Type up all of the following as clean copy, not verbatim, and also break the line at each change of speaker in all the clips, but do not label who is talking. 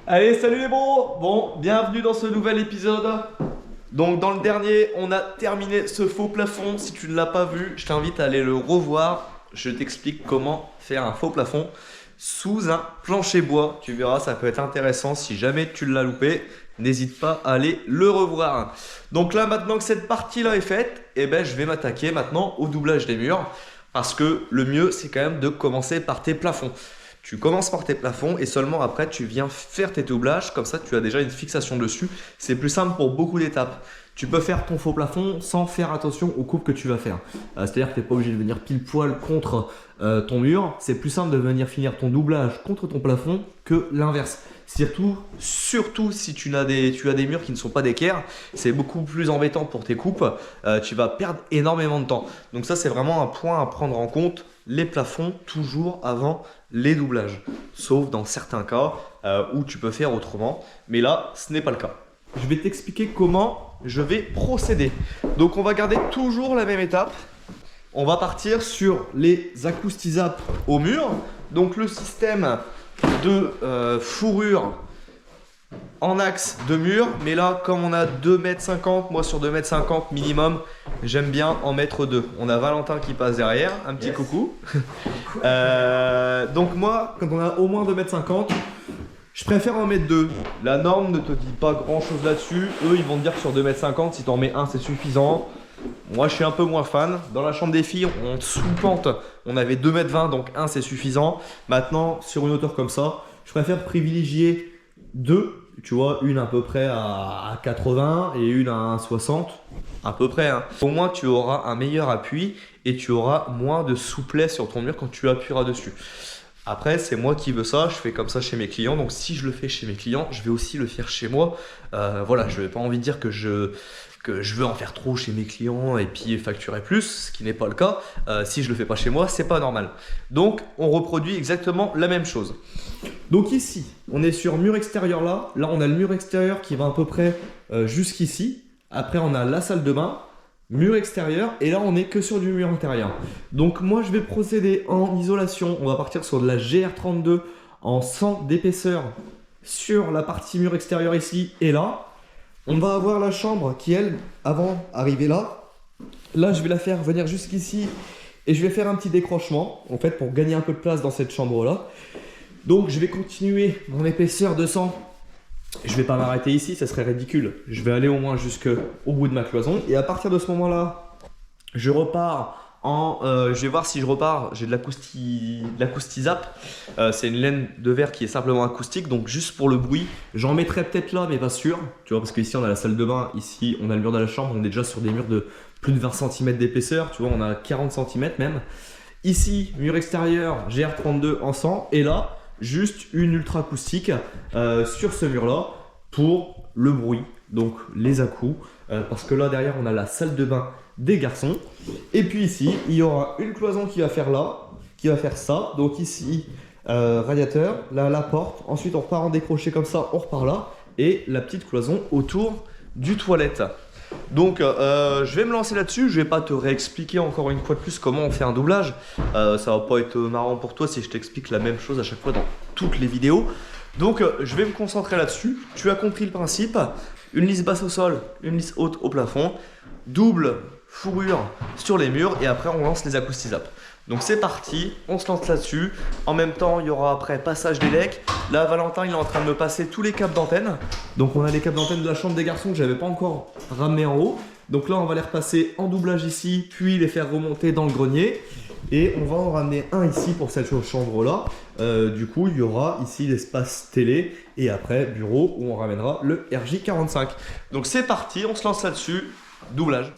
Allez, salut les bros! Bon, bienvenue dans ce nouvel épisode. Donc dans le dernier, on a terminé ce faux plafond. Si tu ne l'as pas vu, je t'invite à aller le revoir. Je t'explique comment faire un faux plafond sous un plancher bois. Tu verras, ça peut être intéressant. Si jamais tu l'as loupé, n'hésite pas à aller le revoir. Donc là, maintenant que cette partie-là est faite, eh ben, je vais m'attaquer maintenant au doublage des murs. Parce que le mieux, c'est quand même de commencer par tes plafonds. Tu commences par tes plafonds et seulement après tu viens faire tes doublages, comme ça tu as déjà une fixation dessus. C'est plus simple pour beaucoup d'étapes. Tu peux faire ton faux plafond sans faire attention aux coupes que tu vas faire. C'est-à-dire que tu n'es pas obligé de venir pile poil contre ton mur. C'est plus simple de venir finir ton doublage contre ton plafond que l'inverse. Surtout si tu as des murs qui ne sont pas d'équerre, c'est beaucoup plus embêtant pour tes coupes. Tu vas perdre énormément de temps. Donc ça c'est vraiment un point à prendre en compte. Les plafonds toujours avant les doublages, sauf dans certains cas où tu peux faire autrement, mais là ce n'est pas le cas. Je vais t'expliquer comment je vais procéder. Donc on va garder toujours la même étape. On va partir sur les acoustisaps au mur. Donc le système de fourrure en axe de mur, mais là comme on a 2,50 m, moi sur 2,50 m minimum, j'aime bien en mettre deux. On a Valentin qui passe derrière, un petit coucou. Donc moi, quand on a au moins 2,50 m, je préfère en mettre deux. La norme ne te dit pas grand chose là-dessus. Eux, ils vont te dire que sur 2,50 m, si tu en mets un, c'est suffisant. Moi, je suis un peu moins fan. Dans la chambre des filles, on sous-pente, on avait 2,20 m, donc un, c'est suffisant. Maintenant, sur une hauteur comme ça, je préfère privilégier deux. Tu vois, une à peu près à 80 et une à 60, à peu près. Hein. Au moins, tu auras un meilleur appui et tu auras moins de souplesse sur ton mur quand tu appuieras dessus. Après, c'est moi qui veux ça, je fais comme ça chez mes clients. Donc, si je le fais chez mes clients, je vais aussi le faire chez moi. Voilà, je n'ai pas envie de dire que je veux en faire trop chez mes clients et puis facturer plus, ce qui n'est pas le cas. Si je le fais pas chez moi, c'est pas normal. Donc, on reproduit exactement la même chose. Donc ici, on est sur mur extérieur là. Là, on a le mur extérieur qui va à peu près jusqu'ici. Après, on a la salle de bain, mur extérieur. Et là, on n'est que sur du mur intérieur. Donc moi, je vais procéder en isolation. On va partir sur de la GR32 en 100 d'épaisseur sur la partie mur extérieur ici et là. On va avoir la chambre qui, elle, avant d'arriver là, je vais la faire venir jusqu'ici et je vais faire un petit décrochement, en fait, pour gagner un peu de place dans cette chambre-là. Donc, je vais continuer mon épaisseur de 100. Je vais pas m'arrêter ici, ça serait ridicule. Je vais aller au moins jusqu'au bout de ma cloison. Et à partir de ce moment-là, je repars je vais voir si je repars. J'ai de l'acoustisap. C'est une laine de verre qui est simplement acoustique. Donc juste pour le bruit, j'en mettrai peut-être là, mais pas sûr. Tu vois, parce qu'ici on a la salle de bain. Ici on a le mur de la chambre. On est déjà sur des murs de plus de 20 cm d'épaisseur. Tu vois, on a 40 cm même. Ici, mur extérieur GR32 en 100. Et là, juste une ultra acoustique sur ce mur-là pour le bruit. Donc les à-coups. Parce que là derrière on a la salle de bain des garçons. Et puis ici, il y aura une cloison qui va faire là, qui va faire ça. Donc ici, radiateur, là, la porte. Ensuite, on repart en décroché comme ça, on repart là. Et la petite cloison autour du toilette. Donc, je vais me lancer là-dessus. Je vais pas te réexpliquer encore une fois de plus comment on fait un doublage. Ça va pas être marrant pour toi si je t'explique la même chose à chaque fois dans toutes les vidéos. Donc, je vais me concentrer là-dessus. Tu as compris le principe. Une lisse basse au sol, une lisse haute au plafond. Double fourrure sur les murs et après on lance les acoustisaps. Donc c'est parti, on se lance là-dessus. En même temps, il y aura après passage des lecs. Là, Valentin, il est en train de me passer tous les câbles d'antenne. Donc on a les câbles d'antenne de la chambre des garçons que j'avais pas encore ramené en haut. Donc là, on va les repasser en doublage ici, puis les faire remonter dans le grenier. Et on va en ramener un ici pour cette chambre-là. Du coup, il y aura ici l'espace télé et après bureau où on ramènera le RJ45. Donc c'est parti, on se lance là-dessus. Doublage.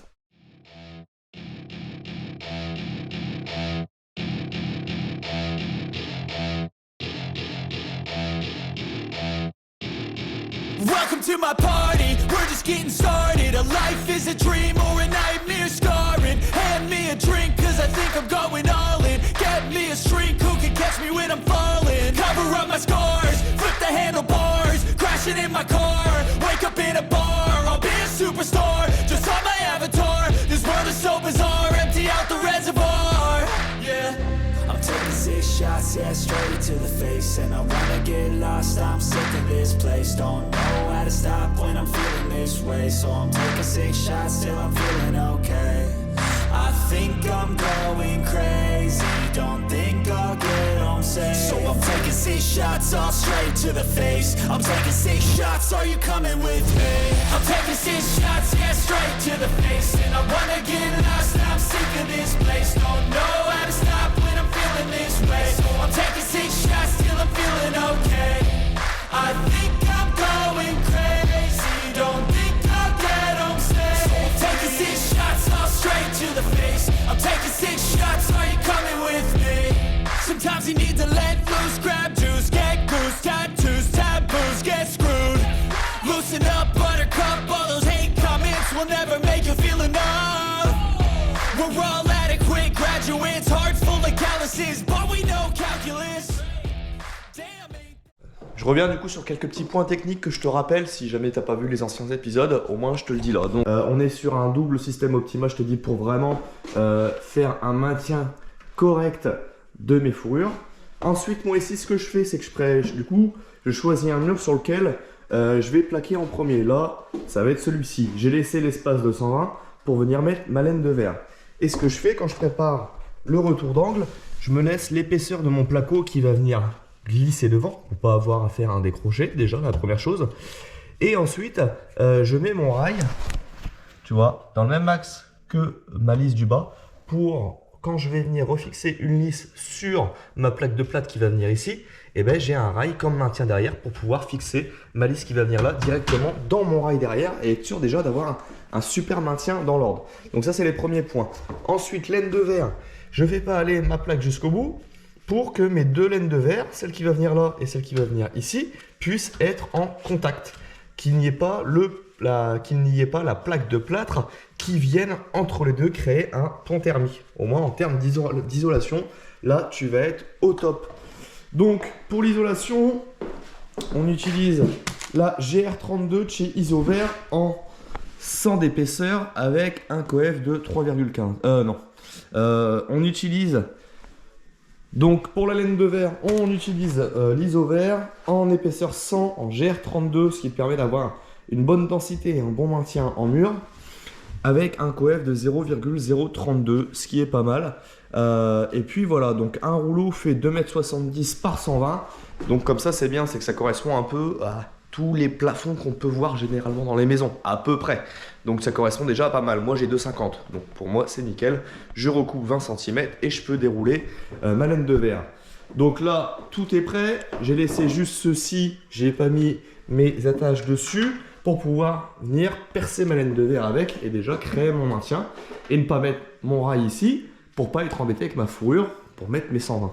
Welcome to my party, we're just getting started. A life is a dream or a nightmare scarring. Hand me a drink cause I think I'm going all in. Get me a shrink who can catch me when I'm falling. Cover up my scars, flip the handlebars. Crashing in my car, wake up in a bar. I'll be a superstar, just on my avatar. This world is so bizarre, empty out the reservoir. Yeah, I'm taking 6 shots, yeah, straight to the face. And I wanna get lost lost, I'm sick of this place. Don't know how to stop when I'm feeling this way. So I'm taking 6 shots till I'm feeling okay. I think I'm going crazy, don't think I'll get home safe. So I'm taking 6 shots all straight to the face. I'm taking 6 shots, are you coming with me? I'm taking 6 shots, yeah, straight to the face. And I wanna get lost, I'm sick of this place. Don't know how to stop when I'm feeling this way. So I'm taking 6 shots till I'm feeling okay. I think I'm going crazy, don't think I'll get home safe. So I'm taking 6 shots all straight to the face. I'm taking 6 shots, are you coming with me? Sometimes you need to let loose, grab juice, get goose, tattoos, taboos, get screwed. Loosen up, buttercup, all those hate comments will never make you feel enough. We're all adequate graduates, hearts full of calluses, but we know calculus. Damn it.
Je reviens du coup sur quelques petits points techniques que je te rappelle si jamais t'as pas vu les anciens épisodes, au moins je te le dis là. Donc, on est sur un double système Optima, je te dis, pour vraiment faire un maintien correct de mes fourrures. Ensuite, moi ici, ce que je fais, c'est que je choisis un mur sur lequel je vais plaquer en premier. Là, ça va être celui-ci. J'ai laissé l'espace de 120 pour venir mettre ma laine de verre. Et ce que je fais quand je prépare le retour d'angle, je me laisse l'épaisseur de mon placo qui va venir glisser devant pour pas avoir à faire un décroché, déjà la première chose. Et ensuite, je mets mon rail, tu vois, dans le même axe que ma lisse du bas pour quand je vais venir refixer une lisse sur ma plaque de plâtre qui va venir ici, et ben j'ai un rail comme maintien derrière pour pouvoir fixer ma lisse qui va venir là directement dans mon rail derrière et être sûr déjà d'avoir un super maintien dans l'ordre. Donc ça, c'est les premiers points. Ensuite, laine de verre, je ne vais pas aller ma plaque jusqu'au bout pour que mes 2 laines de verre, celle qui va venir là et celle qui va venir ici, puissent être en contact, qu'il n'y ait pas la plaque de plâtre qui vienne entre les deux créer un pont thermique. Au moins en termes d'isolation, là tu vas être au top. Donc pour l'isolation, on utilise la GR32 de chez Isover en 100 d'épaisseur avec un coef de 3,15. On utilise, donc pour la laine de verre, on utilise l'Isover en épaisseur 100 en GR32, ce qui permet d'avoir une bonne densité et un bon maintien en mur avec un coef de 0,032, ce qui est pas mal. Et puis voilà, donc un rouleau fait 2,70 m par 120. Donc comme ça, c'est bien, c'est que ça correspond un peu à tous les plafonds qu'on peut voir généralement dans les maisons, à peu près. Donc ça correspond déjà à pas mal. Moi j'ai 2,50 m, donc pour moi c'est nickel. Je recoupe 20 cm et je peux dérouler ma laine de verre. Donc là, tout est prêt. J'ai laissé juste ceci, j'ai pas mis mes attaches dessus pour pouvoir venir percer ma laine de verre avec et déjà créer mon maintien et ne pas mettre mon rail ici pour pas être embêté avec ma fourrure pour mettre mes 120.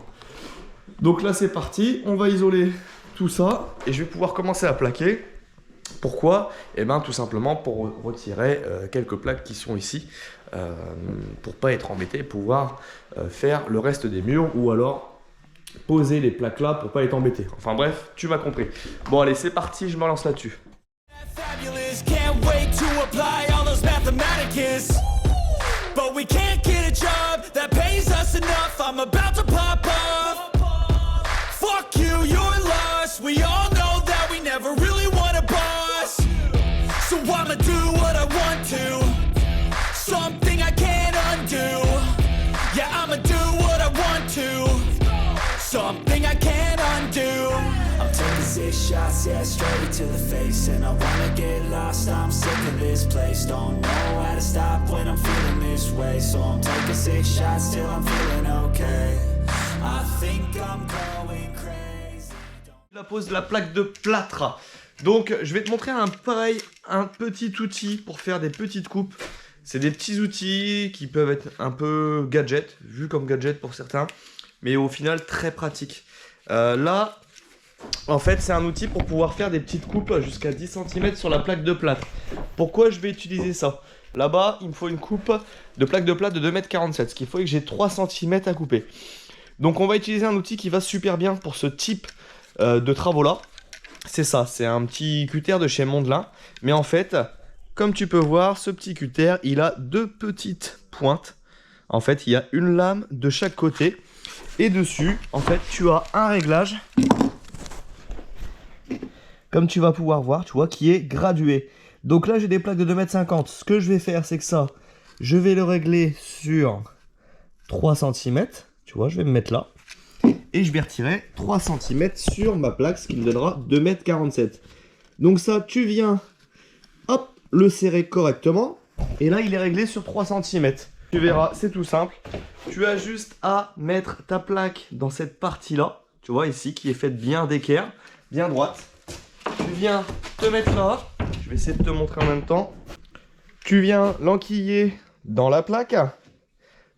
Donc là c'est parti, on va isoler tout ça et je vais pouvoir commencer à plaquer. Pourquoi? Eh bien tout simplement pour retirer quelques plaques qui sont ici pour pas être embêté et pouvoir faire le reste des murs ou alors poser les plaques là pour pas être embêté. Enfin bref, tu m'as compris. Bon allez, c'est parti, je me lance là-dessus.
Fabulous, can't wait to apply all those mathematicus. But we can't get a job that pays us enough. I'm about to pop off. Fuck you, you're lost. We all know that we never really want a boss. So I'ma do what I want to. Something I can't undo. Yeah, I'ma do what I want to. Something I can't undo. I'm taking 6 shots, yeah, straight to the face. And I wanna get lost, I'm sick of this place. Don't know how to stop when I'm feeling this way. So I'm taking 6 shots till I'm feeling okay. I think I'm going crazy.
La pose de la plaque de plâtre. Donc je vais te montrer un petit outil pour faire des petites coupes. C'est des petits outils qui peuvent être un peu gadget, vu comme gadget pour certains, mais au final très pratique. Là, en fait, c'est un outil pour pouvoir faire des petites coupes jusqu'à 10 cm sur la plaque de plâtre. Pourquoi je vais utiliser ça? Là-bas, il me faut une coupe de plaque de plâtre de 2,47 m, ce qui fait que j'ai 3 cm à couper. Donc on va utiliser un outil qui va super bien pour ce type de travaux-là. C'est ça, c'est un petit cutter de chez Mondelin. Mais en fait, comme tu peux voir, ce petit cutter, il a 2 petites pointes. En fait, il y a une lame de chaque côté. Et dessus, en fait, tu as un réglage comme tu vas pouvoir voir, tu vois, qui est gradué. Donc là, j'ai des plaques de 2,50 m. Ce que je vais faire, c'est que ça, je vais le régler sur 3 cm. Tu vois, je vais me mettre là. Et je vais retirer 3 cm sur ma plaque, ce qui me donnera 2,47 m. Donc ça, tu viens, hop, le serrer correctement. Et là, il est réglé sur 3 cm. Tu verras, c'est tout simple. Tu as juste à mettre ta plaque dans cette partie-là. Tu vois, ici, qui est faite bien d'équerre, bien droite. Tu viens te mettre là. Je vais essayer de te montrer en même temps. Tu viens l'enquiller dans la plaque.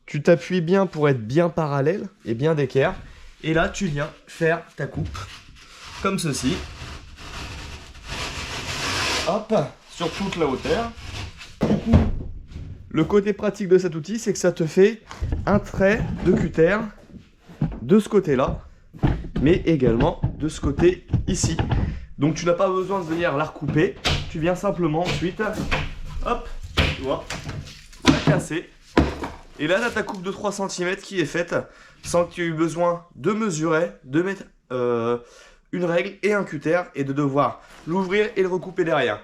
Tu t'appuies bien pour être bien parallèle et bien d'équerre. Et là, tu viens faire ta coupe comme ceci. Hop, sur toute la hauteur. Du coup, le côté pratique de cet outil, c'est que ça te fait un trait de cutter de ce côté-là, mais également de ce côté ici. Donc tu n'as pas besoin de venir la recouper. Tu viens simplement ensuite, hop, tu vois, la casser. Et là, tu as ta coupe de 3 cm qui est faite sans que tu aies eu besoin de mesurer, de mettre une règle et un cutter et de devoir l'ouvrir et le recouper derrière.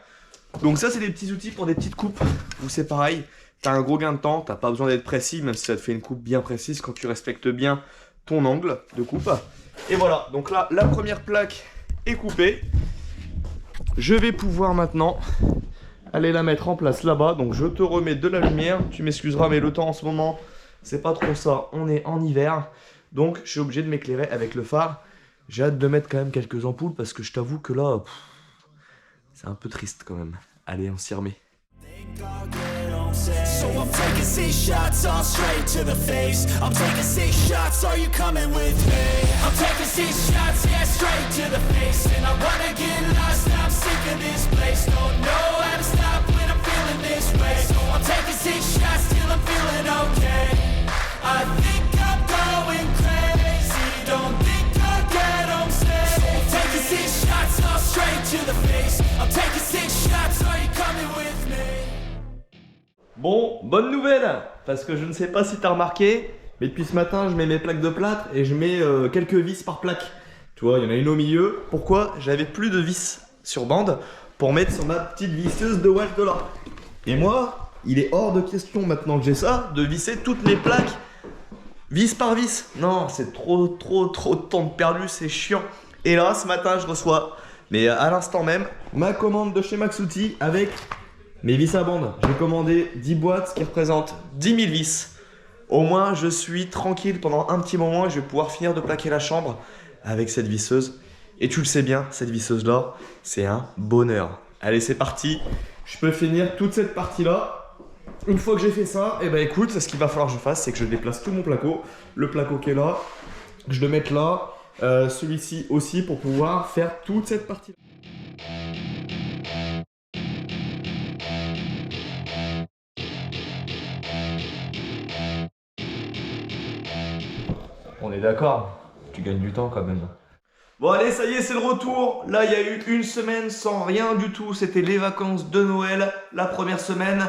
Donc ça, c'est des petits outils pour des petites coupes où c'est pareil. Tu as un gros gain de temps, tu n'as pas besoin d'être précis, même si ça te fait une coupe bien précise quand tu respectes bien ton angle de coupe. Et voilà, donc là, la première plaque est coupée. Je vais pouvoir maintenant aller la mettre en place là-bas. Donc je te remets de la lumière. Tu m'excuseras, mais le temps en ce moment, c'est pas trop ça. On est en hiver, donc je suis obligé de m'éclairer avec le phare. J'ai hâte de mettre quand même quelques ampoules parce que je t'avoue que là, c'est un peu triste quand même. Allez, on s'y remet.
So I'm taking 6 shots all straight to the face. I'm taking 6 shots, are you coming with me? I'm taking 6 shots, yeah, straight to the face. And I wanna get lost, I'm sick of this place. Don't know how to stop when I'm feeling this way. So I'm taking 6 shots till I'm feeling okay. I think I'm going crazy, don't think I'll get home safe. So I'm taking 6 shots all straight to the face. I'm taking 6 shots, are you coming with me?
Bon, bonne nouvelle, parce que je ne sais pas si tu as remarqué, mais depuis ce matin, je mets mes plaques de plâtre et je mets quelques vis par plaque. Tu vois, il y en a une au milieu. Pourquoi? J'avais plus de vis sur bande pour mettre sur ma petite visseuse de Walsh de là. Et moi, il est hors de question maintenant que j'ai ça, de visser toutes mes plaques vis par vis. Non, c'est trop de temps perdu, c'est chiant. Et là, ce matin, je reçois, mais à l'instant même, ma commande de chez Maxouti avec mes vis à bande. J'ai commandé 10 boîtes, ce qui représente 10 000 vis. Au moins, je suis tranquille pendant un petit moment et je vais pouvoir finir de plaquer la chambre avec cette visseuse. Et tu le sais bien, cette visseuse-là, c'est un bonheur. Allez, c'est parti. Je peux finir toute cette partie-là. Une fois que j'ai fait ça, et ben écoute, ce qu'il va falloir que je fasse, c'est que je déplace tout mon placo. Le placo qui est là, je le mette là. Celui-ci aussi pour pouvoir faire toute cette partie-là. On est d'accord, tu gagnes du temps quand même. Bon allez, ça y est, c'est le retour. Là, il y a eu une semaine sans rien du tout. C'était les vacances de Noël, la première semaine.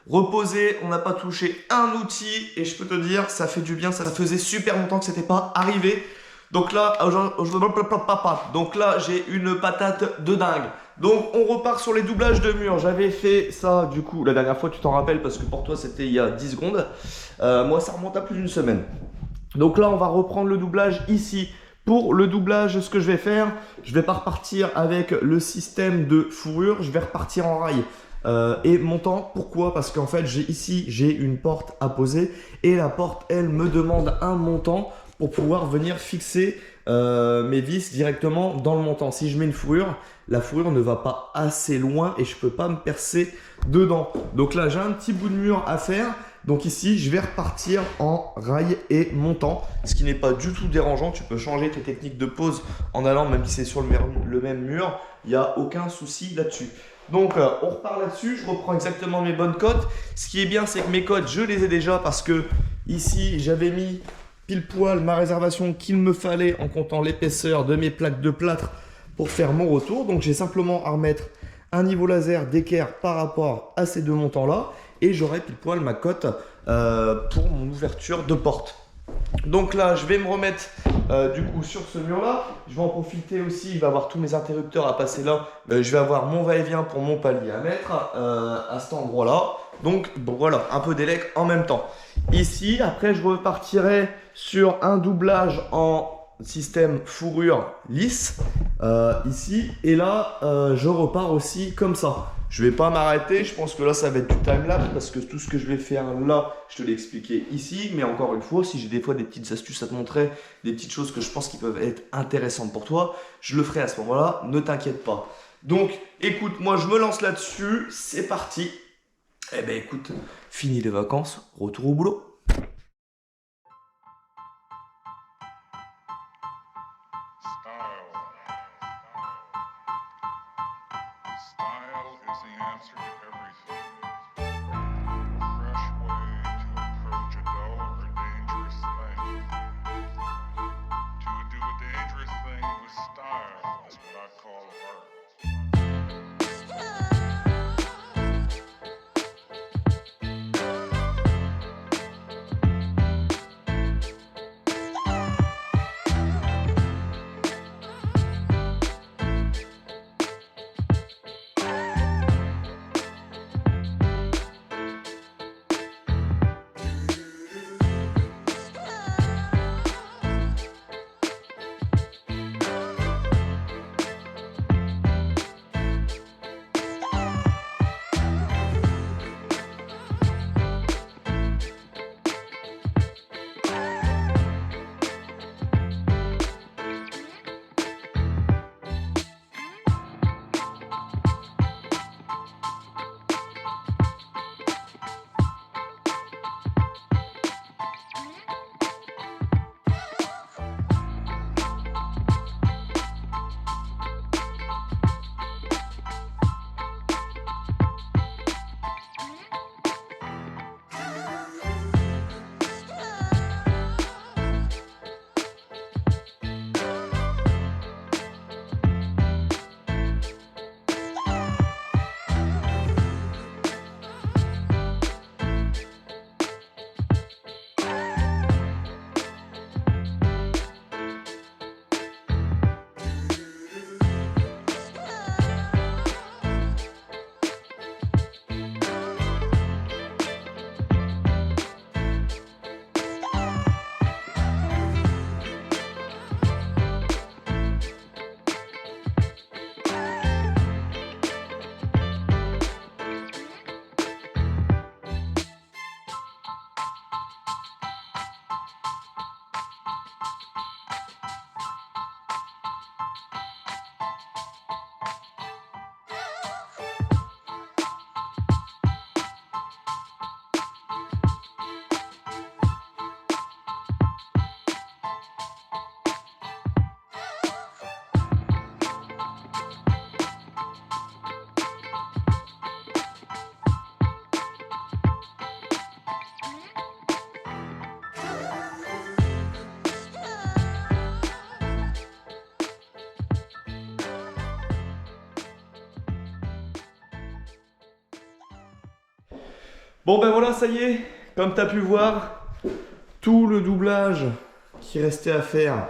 Reposé, on n'a pas touché un outil. Et je peux te dire, ça fait du bien. Ça faisait super longtemps que c'était pas arrivé. Donc là, j'ai une patate de dingue. Donc on repart sur les doublages de murs. J'avais fait ça du coup la dernière fois, tu t'en rappelles, parce que pour toi c'était il y a 10 secondes. Moi ça remonte à plus d'une semaine. Donc là on va reprendre le doublage ici. Pour le doublage, ce que je vais faire, je vais pas repartir avec le système de fourrure, je vais repartir en rail et montant. Pourquoi? Parce qu'en fait j'ai une porte à poser et la porte elle me demande un montant pour pouvoir venir fixer mes vis directement dans le montant. Si je mets une fourrure, la fourrure ne va pas assez loin et je peux pas me percer dedans. Donc là j'ai un petit bout de mur à faire. Donc ici, je vais repartir en rail et montant, ce qui n'est pas du tout dérangeant. Tu peux changer tes techniques de pose en allant, même si c'est sur le même mur, il n'y a aucun souci là-dessus. Donc on repart là-dessus, je reprends exactement mes bonnes cotes. Ce qui est bien, c'est que mes cotes, je les ai déjà parce que ici, j'avais mis pile poil ma réservation qu'il me fallait en comptant l'épaisseur de mes plaques de plâtre pour faire mon retour. Donc j'ai simplement à remettre un niveau laser d'équerre par rapport à ces deux montants-là. Et j'aurai pile poil ma cote pour mon ouverture de porte. Donc là, je vais me remettre du coup sur ce mur-là. Je vais en profiter aussi, il va avoir tous mes interrupteurs à passer là. Je vais avoir mon va-et-vient pour mon palier à mettre à cet endroit-là. Donc bon, voilà, un peu d'élec en même temps. Ici, après, je repartirai sur un doublage en système fourrure lisse ici. Et là, je repars aussi comme ça. Je vais pas m'arrêter, je pense que là ça va être du timelapse parce que tout ce que je vais faire là, je te l'ai expliqué ici. Mais encore une fois, si j'ai des fois des petites astuces à te montrer, des petites choses que je pense qui peuvent être intéressantes pour toi, je le ferai à ce moment-là, ne t'inquiète pas. Donc écoute, moi je me lance là-dessus, c'est parti. Eh ben écoute, fini les vacances, retour au boulot.
Style is the answer to everything. A fresh way to approach a dull or dangerous thing. To do a dangerous thing with style is what I call art.
Bon ben voilà, ça y est, comme tu as pu voir, tout le doublage qui restait à faire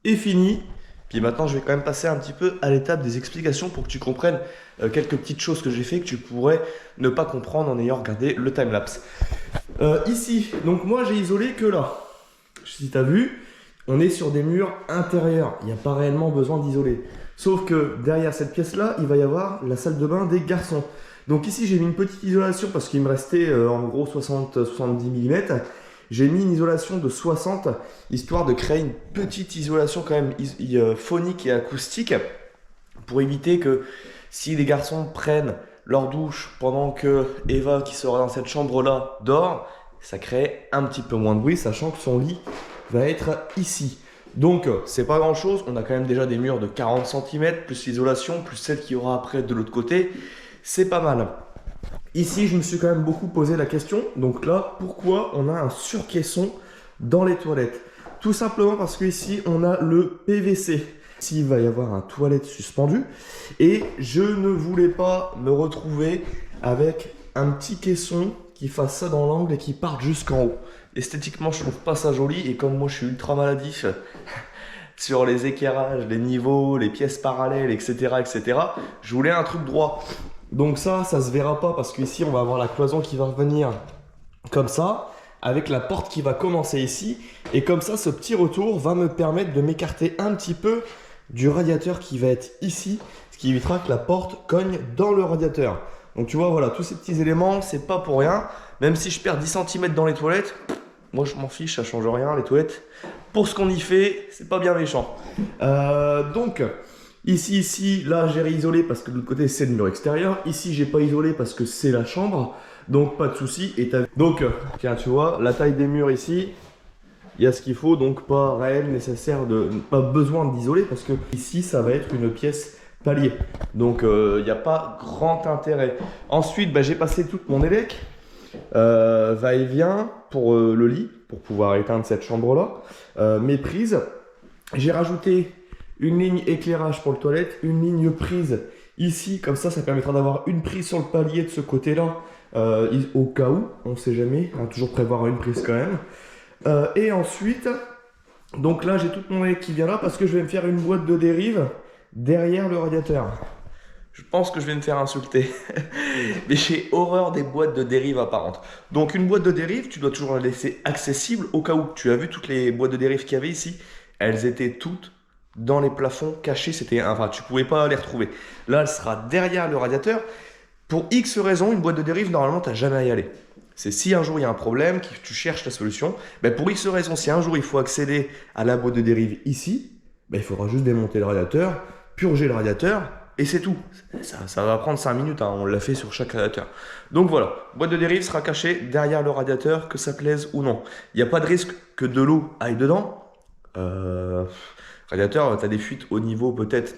est fini. Puis maintenant, je vais quand même passer un petit peu à l'étape des explications pour que tu comprennes quelques petites choses que j'ai fait que tu pourrais ne pas comprendre en ayant regardé le timelapse. Ici, donc moi j'ai isolé que là. Si tu as vu, on est sur des murs intérieurs. Il n'y a pas réellement besoin d'isoler. Sauf que derrière cette pièce-là, il va y avoir la salle de bain des garçons. Donc ici, j'ai mis une petite isolation parce qu'il me restait en gros 60-70 mm. J'ai mis une isolation de 60, histoire de créer une petite isolation quand même phonique et acoustique pour éviter que si les garçons prennent leur douche pendant que Eva, qui sera dans cette chambre-là, dort, ça crée un petit peu moins de bruit, sachant que son lit va être ici. Donc, c'est pas grand-chose. On a quand même déjà des murs de 40 cm, plus l'isolation, plus celle qu'il y aura après de l'autre côté. C'est pas mal. Ici, je me suis quand même beaucoup posé la question. Donc là, pourquoi on a un surcaisson dans les toilettes? Tout simplement parce qu'ici, on a le PVC. Ici, il va y avoir un toilette suspendu. Et je ne voulais pas me retrouver avec un petit caisson qui fasse ça dans l'angle et qui parte jusqu'en haut. esthétiquement je trouve pas ça joli, et comme moi je suis ultra maladif sur les éclairages, les niveaux, les pièces parallèles, etc., je voulais un truc droit. Donc ça se verra pas, parce qu'ici on va avoir la cloison qui va revenir comme ça, avec la porte qui va commencer ici, et comme ça ce petit retour va me permettre de m'écarter un petit peu du radiateur qui va être ici, ce qui évitera que la porte cogne dans le radiateur. Donc tu vois, voilà, tous ces petits éléments, c'est pas pour rien. Même si je perds 10 cm dans les toilettes, moi je m'en fiche, ça change rien, les toilettes. Pour ce qu'on y fait, c'est pas bien méchant. Donc, ici, là j'ai réisolé parce que de l'autre côté c'est le mur extérieur. Ici j'ai pas isolé parce que c'est la chambre, donc pas de souci. Donc, tiens, tu vois, la taille des murs ici, il y a ce qu'il faut, donc pas réel nécessaire, pas besoin d'isoler, parce que ici ça va être une pièce palier, donc il n'y a pas grand intérêt. Ensuite j'ai passé toute mon élec va-et-vient pour le lit, pour pouvoir éteindre cette chambre là, mes prises, j'ai rajouté une ligne éclairage pour le toilette, une ligne prise ici, comme ça permettra d'avoir une prise sur le palier de ce côté là, au cas où, on sait jamais, on va toujours prévoir une prise quand même. Et ensuite, donc là j'ai toute mon élec qui vient là, parce que je vais me faire une boîte de dérive derrière le radiateur. Je pense que je vais me faire insulter, mais j'ai horreur des boîtes de dérive apparentes. Donc une boîte de dérive, tu dois toujours la laisser accessible au cas où. Tu as vu toutes les boîtes de dérive qu'il y avait ici, elles étaient toutes dans les plafonds cachés, enfin tu pouvais pas les retrouver. Là elle sera derrière le radiateur. Pour X raisons, une boîte de dérive, normalement tu n'as jamais à y aller. C'est si un jour il y a un problème, que tu cherches la solution, pour X raisons, si un jour il faut accéder à la boîte de dérive ici, il faudra juste démonter le radiateur, purger le radiateur, et c'est tout. Ça va prendre 5 minutes, hein, on l'a fait sur chaque radiateur. Donc voilà, boîte de dérive sera cachée derrière le radiateur, que ça plaise ou non. Il n'y a pas de risque que de l'eau aille dedans. Radiateur, tu as des fuites au niveau peut-être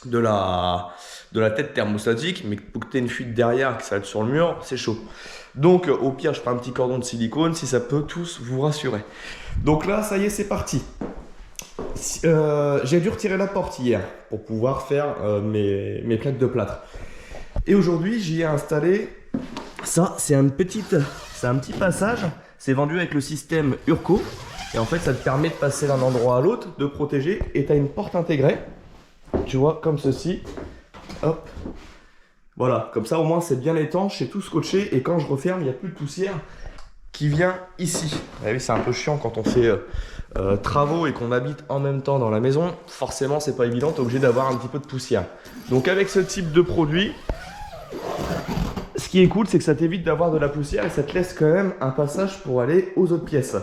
de la tête thermostatique, mais pour que tu aies une fuite derrière, que ça va être sur le mur, c'est chaud. Donc au pire, je prends un petit cordon de silicone, si ça peut tous vous rassurer. Donc là, ça y est, c'est parti. J'ai dû retirer la porte hier pour pouvoir faire mes plaques de plâtre. Et aujourd'hui, j'y ai installé ça. C'est un petit passage. C'est vendu avec le système Urco. Et en fait, ça te permet de passer d'un endroit à l'autre, de protéger. Et tu as une porte intégrée. Tu vois, comme ceci. Hop. Voilà, comme ça au moins c'est bien étanche, c'est tout scotché. Et quand je referme, il n'y a plus de poussière qui vient ici. Vous voyez, c'est un peu chiant quand on fait travaux et qu'on habite en même temps dans la maison. Forcément, c'est pas évident, t'es obligé d'avoir un petit peu de poussière. Donc avec ce type de produit, ce qui est cool, c'est que ça t'évite d'avoir de la poussière et ça te laisse quand même un passage pour aller aux autres pièces.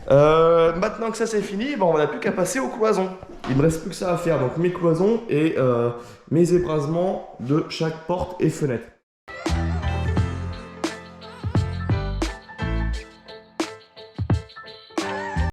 Maintenant que ça c'est fini, on n'a plus qu'à passer aux cloisons. Il me reste plus que ça à faire, donc mes cloisons et mes ébrasements de chaque porte et fenêtre.